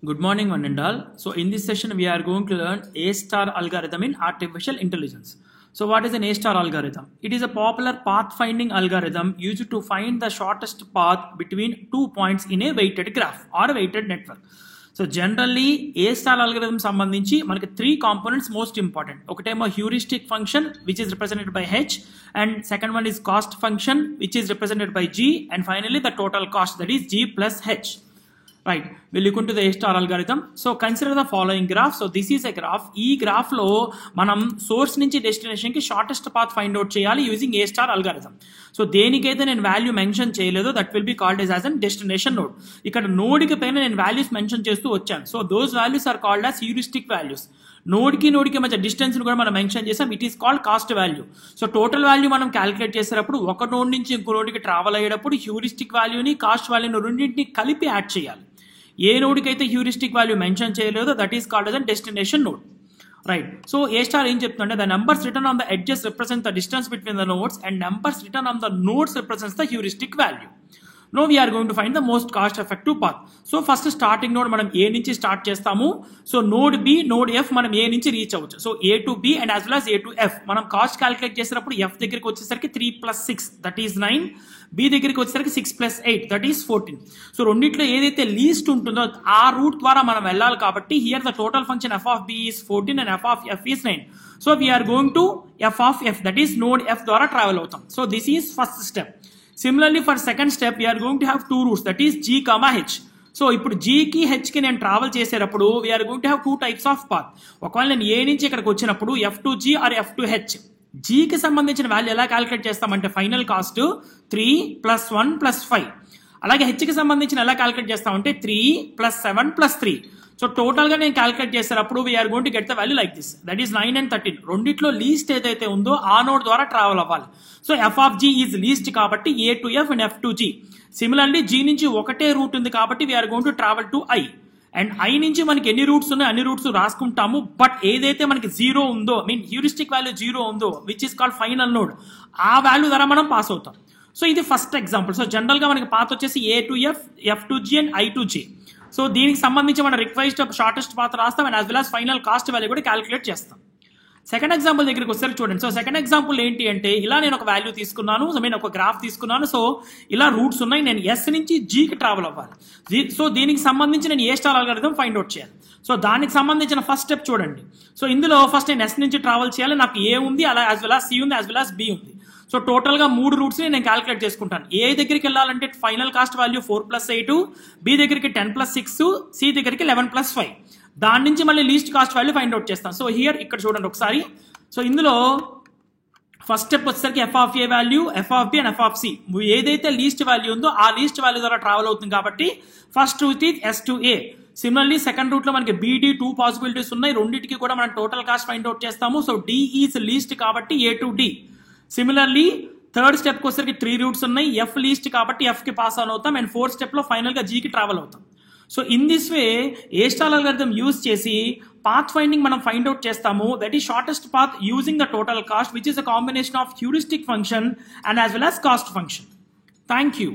Good morning, one and all. So in this session, we are going to learn A-star algorithm in artificial intelligence. So what is an A-star algorithm? It is a popular path-finding algorithm used to find the shortest path between 2 points in a weighted graph or a weighted network. So generally, A-star algorithm సంబంధించి మనకి 3 components most important. ఒకటేమో heuristic function which is represented by H, and second one is cost function which is represented by G, and finally the total cost, that is G plus H. Right, we'll look into the A-star algorithm. So consider the following graph. So this is a graph. ఈ graph లో మనం source నుంచి destination కి shortest path find out చేయాలి using A-star algorithm. So దేనికైతే నేను value mention చేయలేదో that will be called as an destination node. ఇక్కడ నోడ్ కి పైన నేను వాల్యూస్ మెన్షన్ చేస్తూ వచ్చాను. So those values are called as heuristic values. Node కి మధ్య డిస్టెన్స్ కూడా మనం మెన్షన్ చేసాం. It is called cost value. So total value మనం క్యాలిక్యులేట్ చేసేటప్పుడు ఒక నోడ్ నుంచి ఇంకో నోడ్కి ట్రావెల్ అయ్యేటప్పుడు హ్యూరిస్టిక్ వాల్యూని కాస్ట్ వాల్యూని రెండింటిని కలిపి యాడ్ చేయాలి. ఏ నోడ్కి అయితే హ్యూరిస్టిక్ వాల్యూ మెన్షన్ చేయలేదో that is called as a destination node. Right, so A-star ఏం చెప్తుందంటే the numbers written on the edges represent the distance between the nodes and numbers written on the nodes represents the heuristic value. Now we are going to find the most cost effective path. So first starting node మనం A నుంచి start చేస్తాము. So node B, node F మనం A నుంచి reach అవ్వచ్చు. So A to B and as well as A to F. మనం cost calculate చేసేటప్పుడు F దగ్గరికి వచ్చేసరికి 3 plus 6 that is 9. B దగ్గరికి వచ్చేసరికి 6 plus 8 that is 14. సో రెండిట్లో ఏదైతే లీస్ట్ ఉంటుందో ఆ రూట్ ద్వారా మనం వెళ్ళాలి కాబట్టి here the total function f of B is 14 and f of F is 9. So we are going to f of F, that is node F ద్వారా travel అవుతాం. So this is first step. Similarly, for second step, we are going to have two routes, that is G, H. So, ఇప్పుడు G కి H కి నేను travel చేసేటప్పుడు we are going to have two types of path. ఒకవేళ నేను A నుంచి ఇక్కడికి వచ్చినప్పుడు F to G or F to H. G కి సంబంధించిన వాల్యూ ఎలా క్యాలిక్యులేట్ చేస్తామంటే ఫైనల్ కాస్ట్ 3 plus 1 plus 5. అలాగే H కి సంబంధించిన ఎలా క్యాలిక్యులేట్ చేస్తామంటే 3 plus 7 plus 3. సో టోటల్ గా నేను క్యాలిక్యులేట్ చేసేటప్పుడు we're going to get the value like this, that is 9 and 13. రెండిట్లో లీస్ట్ ఏదైతే ఉందో ఆ నోడ్ ద్వారా ట్రావెల్ అవ్వాలి. So F of G is least కాబట్టి A to F and F to G. Similarly G నుంచి ఒకటే రూట్ ఉంది కాబట్టి we're going to travel to I. And I నుంచి మనకి ఎన్ని రూట్స్ ఉన్నాయో అన్ని రూట్స్ రాసుకుంటాము. బట్ ఏదైతే మనకి జీరో ఉందో, మీన్ హ్యూరిస్టిక్ వాల్యూ జీరో ఉందో which is called final node, ఆ వాల్యూ ద్వారా మనం పాస్ అవుతాం. సో ఇది ఫస్ట్ ఎగ్జాంపుల్. సో జనరల్ గా మనకి పాత్ వచ్చేసి A to F, F to G and I to G. So దీనికి సంబంధించి మనం రిక్వైర్డ్ షార్టెస్ట్ పాత్ రాస్తాం and as well as final cost value కూడా క్యాలిక్యులేట్ చేస్తాం. సెకండ్ ఎగ్జాంపుల్ దగ్గరికి వస్తారు చూడండి. సో సెకండ్ ఎగ్జాంపుల్ ఏంటి అంటే ఇలా నేను ఒక వాల్యూ తీసుకున్నాను, సో నేను ఒక గ్రాఫ్ తీసుకున్నాను. సో ఇలా రూట్స్ ఉన్నాయి, నేను S నుంచి G కి ట్రావెల్ అవ్వాలి. సో దీనికి సంబంధించి నేను A-star algorithm ఫైండ్ అవుట్ చేయాలి. సో దానికి సంబంధించిన ఫస్ట్ స్టెప్ చూడండి. సో ఇందులో ఫస్ట్ నేను S నుంచి ట్రావెల్ చేయాలి, నాకు A ఉంది, అలా యాజ్ వెల్ యాజ్ C ఉంది, యాజ్ వెల్ యాజ్ B ఉంది. సో టోటల్ గా 3 రూట్స్ ని నేను క్యాలిక్యులేట్ చేసుకుంటాను. ఏ దగ్గరికి వెళ్ళాలంటే final cost value 4 plus 8, B దగ్గరికి 10 plus 6, C దగ్గరికి 11 plus 5. దాని నుంచి మళ్ళీ least cost value find out చేస్తాను. సో హియర్ ఇక్కడ చూడండి ఒకసారి. సో ఇందులో ఫస్ట్ స్టెప్ వచ్చేసరికి F of A value, F of B and F of C ఏదైతే లీస్ట్ వాల్యూ ఉందో ఆ లీస్ట్ వాల్యూ ద్వారా ట్రావెల్ అవుతుంది కాబట్టి first route is S to A. Similarly second route లో మనకి BD 2 పాసిబిలిటీస్ ఉన్నాయి, రెండింటికి కూడా మనం టోటల్ కాస్ట్ ఫైండ్ అవుట్ చేస్తాము. సో D ఈజ్ లీస్ట్ కాబట్టి A to D. Similarly third step కి వచ్చేసరికి 3 రూట్స్ ఉన్నాయి, F లీస్ట్ కాబట్టి F కి పాస్ ఆన్ అవుతాం అండ్ ఫోర్త్ స్టెప్ లో ఫైనల్ గా G కి ట్రావెల్ అవుతాం. So in this way A-star algorithm use చేసి పాత్ ఫైండింగ్ మనం ఫైండ్ అవుట్ చేస్తాము. That is shortest path using the total cost which is a combination of heuristic function and as well as cost function. Thank you.